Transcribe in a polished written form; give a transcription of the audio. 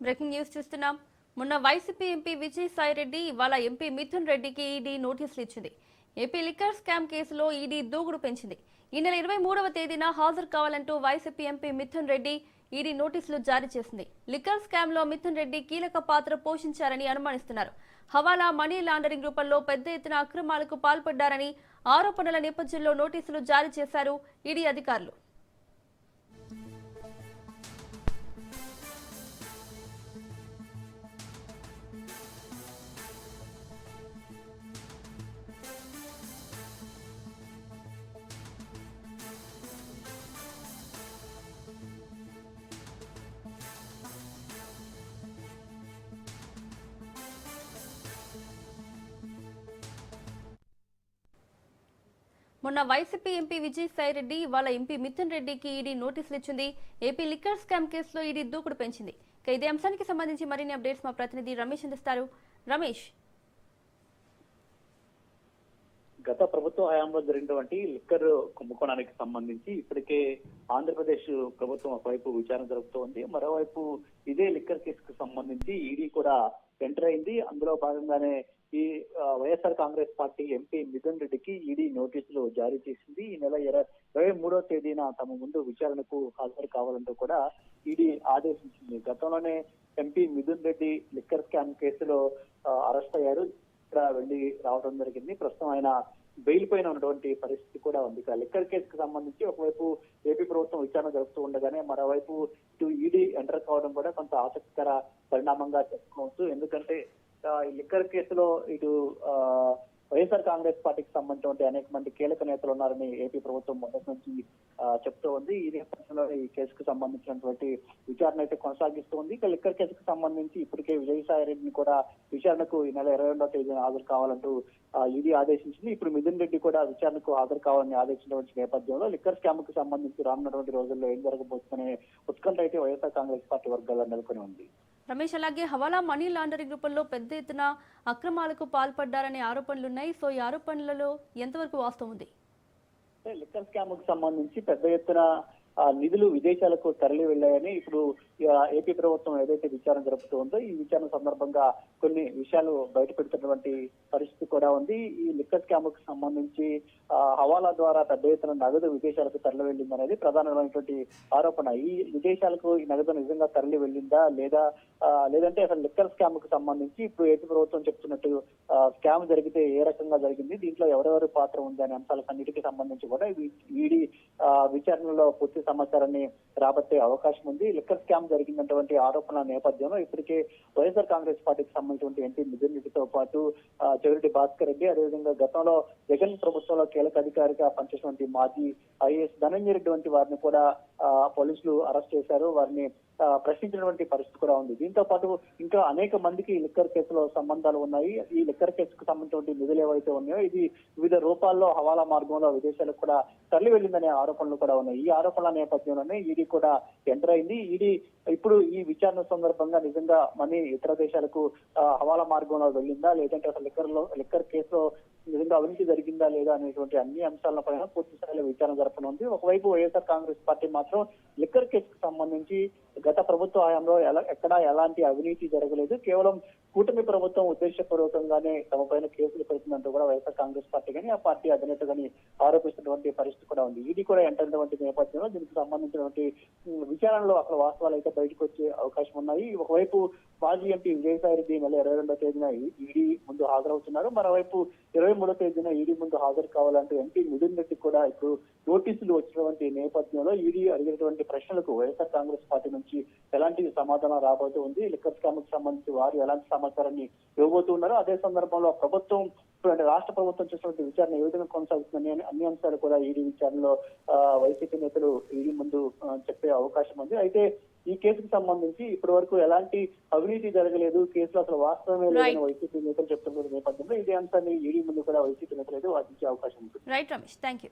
Breaking news చూస్తున్నాం. మొన్న YCP MP Vijayasai Reddy ఇవాళ ఎంపీ మిథున్ రెడ్డికి ఈడీ నోటీసులు ఇచ్చింది. ఏపీ లిక్కర్ స్కామ్ కేసులో ఈడీ దూకుడు పెంచింది. ఈ నెల 23వ తేదీన హాజరు కావాలంటూ YCP MP Mithun Reddy ED నోటీసులు జారీ చేసింది. లిక్కర్ స్కామ్ లో మిథున్ రెడ్డి కీలక పాత్ర పోషించారని అనుమానిస్తున్నారు. హవాలా, మనీ లాండరింగ్ రూపంలో పెద్ద ఎత్తున అక్రమాలకు పాల్పడ్డారని ఆరోపణల నేపథ్యంలో నోటీసులు జారీ చేశారు ఈడీ అధికారులు. మొన్న వైసీపీ ఎంపీ విజయసాయిరెడ్డి ఇవాళ ఎంపీ మిథున్ రెడ్డికి ఈడీ నోటీసులు ఇచ్చింది. ఏపీ లిక్కర్ స్కామ్ కేసులో ఈడీ దూకుడు పెంచింది. ఇదే అంశానికి సంబంధించి మరిన్ని అప్డేట్స్ మా ప్రతినిధి రమేష్ అందిస్తారు. రమేష్, గత ప్రభుత్వ హయాంలో జరిగినటువంటి లిక్కర్ కుంభకోణానికి సంబంధించి ఇప్పటికే ఆంధ్రప్రదేశ్ ప్రభుత్వం ఒకవైపు విచారణ జరుపుతోంది. మరోవైపు ఇదే లిక్కర్ కేసుకు సంబంధించి ఈడీ కూడా ఎంటర్ అయింది. అందులో భాగంగానే ఈ వైఎస్ఆర్ కాంగ్రెస్ పార్టీ ఎంపీ మిథున్ రెడ్డికి ఈడీ నోటీసులు జారీ చేసింది. ఈ నెల 23వ తేదీన తమ ముందు విచారణకు హాజరు కావాలంటూ కూడా ఈడీ ఆదేశించింది. గతంలోనే MP Mithun Reddy liquor scam కేసులో అరెస్ట్ అయ్యారు. ఇక్కడ వెళ్లి రావడం జరిగింది. ప్రస్తుతం ఆయన బెయిల్ పైన ఉన్నటువంటి పరిస్థితి కూడా ఉంది. లిక్కర్ కేసుకు సంబంధించి ఒకవైపు ఏపీ ప్రభుత్వం విచారణ జరుపుతూ ఉండగానే మరోవైపు ఇటు ఈడీ ఎంటర్ కావడం కూడా కొంత ఆసక్తికర పరిణామంగా చెప్పుకోవచ్చు. ఎందుకంటే ఈ లిక్కర్ కేసులో ఇటు వైఎస్ఆర్ కాంగ్రెస్ పార్టీకి సంబంధించిన అనేక మంది కీలక నేతలు ఉన్నారని ఏపీ ప్రభుత్వం మొదటి నుంచి చెప్తూ ఉంది. ఈ నేపథ్యంలో ఈ కేసుకు సంబంధించినటువంటి విచారణ అయితే కొనసాగిస్తూ ఉంది. ఇక లిక్కర్ కేసుకు సంబంధించి ఇప్పటికే విజయసాయి రెడ్డిని కూడా విచారణకు ఈ నెల 22వ తేదీన హాజరు కావాలంటూ ఈడీ ఆదేశించింది. ఇప్పుడు మిథున్ రెడ్డి కూడా విచారణకు హాజరు కావాలని ఆదేశించిన నేపథ్యంలో లిక్కర్ స్కామ్ కు సంబంధించి రానున్నటువంటి రోజుల్లో ఏం జరగబోతుందనే ఉత్కంఠ అయితే వైఎస్ఆర్ కాంగ్రెస్ పార్టీ వర్గాల్లో నెలకొని ఉంది. రమేష్, అలాగే హవాలా, మనీ లాండరింగ్ రూపంలో పెద్ద ఎత్తున అక్రమాలకు పాల్పడ్డారనే ఆరోపణలున్నాయి. సో ఈ ఆరోపణలలో ఎంతవరకు వాస్తవం ఉంది? లిక్కర్ స్కామ్ కు సంబంధించి పెద్ద ఎత్తున నిధులు విదేశాలకు తరలి వెళ్లాయని ఇప్పుడు ఏపీ ప్రభుత్వం ఏదైతే విచారణ జరుపుతుందో ఈ విచారణ సందర్భంగా కొన్ని విషయాలు బయట పెడుతున్నటువంటి పరిస్థితి కూడా ఉంది. ఈ లిక్కర్ స్కామ్ కు సంబంధించి హవాలా ద్వారా పెద్ద ఎత్తున నగదు విదేశాలకు తరలి వెళ్ళింది అనేది ప్రధానమైనటువంటి ఆరోపణ. ఈ విదేశాలకు ఈ నగదు నిజంగా తరలి వెళ్ళిందా లేదంటే అసలు లిక్కర్ స్కామ్ కు సంబంధించి ఇప్పుడు ఏపీ ప్రభుత్వం చెప్తున్నట్టు స్కామ్ జరిగితే ఏ రకంగా జరిగింది, దీంట్లో ఎవరెవరి పాత్ర ఉంది అనే అంశాలకు అన్నిటికీ సంబంధించి కూడా ఈడీ విచారణలో పూర్తి సమాచారాన్ని రాబట్టే అవకాశం ఉంది. లిక్కర్ స్కామ్ జరిగినటువంటి ఆరోపణల నేపథ్యంలో ఇప్పటికే వైఎస్ఆర్ కాంగ్రెస్ పార్టీకి సంబంధించినటువంటి ఎంపీ మిథున్ రెడ్డితో పాటు చెవిరెడ్డి భాస్కర్ రెడ్డి, అదేవిధంగా గతంలో జగన్ ప్రభుత్వంలో కీలక అధికారిగా పనిచేసినటువంటి మాజీ ఐఏఎస్ ధనంజయ రెడ్డి వంటి వారిని కూడా పోలీసులు అరెస్ట్ చేశారు. వారిని ప్రశ్నించినటువంటి పరిస్థితి కూడా ఉంది. దీంతో పాటు ఇంకా అనేక మందికి లిక్కర్ కేసులో సంబంధాలు ఉన్నాయి. ఈ లిక్కర్ కేసుకు సంబంధించిన నిధులు ఏవైతే ఉన్నాయో ఇది వివిధ రూపాల్లో హవాలా మార్గంలో విదేశాలకు కూడా తరలి వెళ్ళిందనే ఆరోపణలు కూడా ఉన్నాయి. ఈ ఆరోపణల నేపథ్యంలోనే ఈడీ కూడా ఎంటర్ అయింది. ఈడీ ఇప్పుడు ఈ విచారణ సందర్భంగా నిజంగా మనీ ఇతర దేశాలకు హవాలా మార్గంలో వెళ్ళిందా లేదంటే అసలు లిక్కర్ కేసులో నిజంగా అవినీతి జరిగిందా లేదా అనేటువంటి అన్ని అంశాలపైన పూర్తి స్థాయిలో విచారణ జరపనుంది. ఒకవైపు వైఎస్ఆర్ కాంగ్రెస్ పార్టీ మాత్రం లిక్కర్ కేసుకు సంబంధించి గత ప్రభుత్వ హయాంలో ఎక్కడా ఎలాంటి అవినీతి జరగలేదు, కేవలం కూటమి ప్రభుత్వం ఉద్దేశపూర్వకంగానే తమ పైన కేసులు పెడుతుందంటూ కూడా వైఎస్ఆర్ కాంగ్రెస్ పార్టీ కానీ ఆ పార్టీ అధినేత కానీ ఆరోపిస్తున్నటువంటి పరిస్థితి కూడా ఉంది. ఈడీ కూడా ఎంటర్ అయినటువంటి నేపథ్యంలో దీనికి సంబంధించినటువంటి విచారణలో అసలు వాస్తవాలు అయితే బయటకు వచ్చే అవకాశం ఉన్నాయి. ఒకవైపు మాజీ ఎంపీ విజయసాయి రెడ్డి నెల 22వ తేదీన ఈడీ ముందు హాజరవుతున్నారు. మరోవైపు 23వ తేదీన ఈడీ ముందు హాజరు కావాలంటూ ఎంపీ మిథున్ రెడ్డి కూడా ఇప్పుడు నోటీసులు వచ్చినటువంటి నేపథ్యంలో ఈడీ అడిగినటువంటి ప్రశ్నలకు వైఎస్ఆర్ కాంగ్రెస్ పార్టీ నుంచి ఎలాంటి సమాధానం రాబోతూ ఉంది, లిక్కర్ స్కామ్ కు సంబంధించి వారు ఎలాంటి సమాచారాన్ని ఇవ్వబోతూ ఉన్నారు, అదే సందర్భంలో ప్రభుత్వం రాష్ట్ర ప్రభుత్వం చేసినటువంటి విచారణ ఏ విధంగా కొనసాగుతుందని అన్ని అంశాలు కూడా ఈడీ విచారణలో వైసీపీ నేతలు ఈడీ ముందు చెప్పే అవకాశం ఉంది. అయితే ఈ కేసుకు సంబంధించి ఇప్పటి వరకు ఎలాంటి అవినీతి జరగలేదు, కేసులో అసలు వాస్తవమే లేదని వైసీపీ నేతలు చెప్తున్న నేపథ్యంలో ఇదే అంశాన్ని ఈడీ ముందు కూడా వైసీపీ నేతలు అయితే వాదించే అవకాశం ఉంటుంది. Right Ramesh, thank you.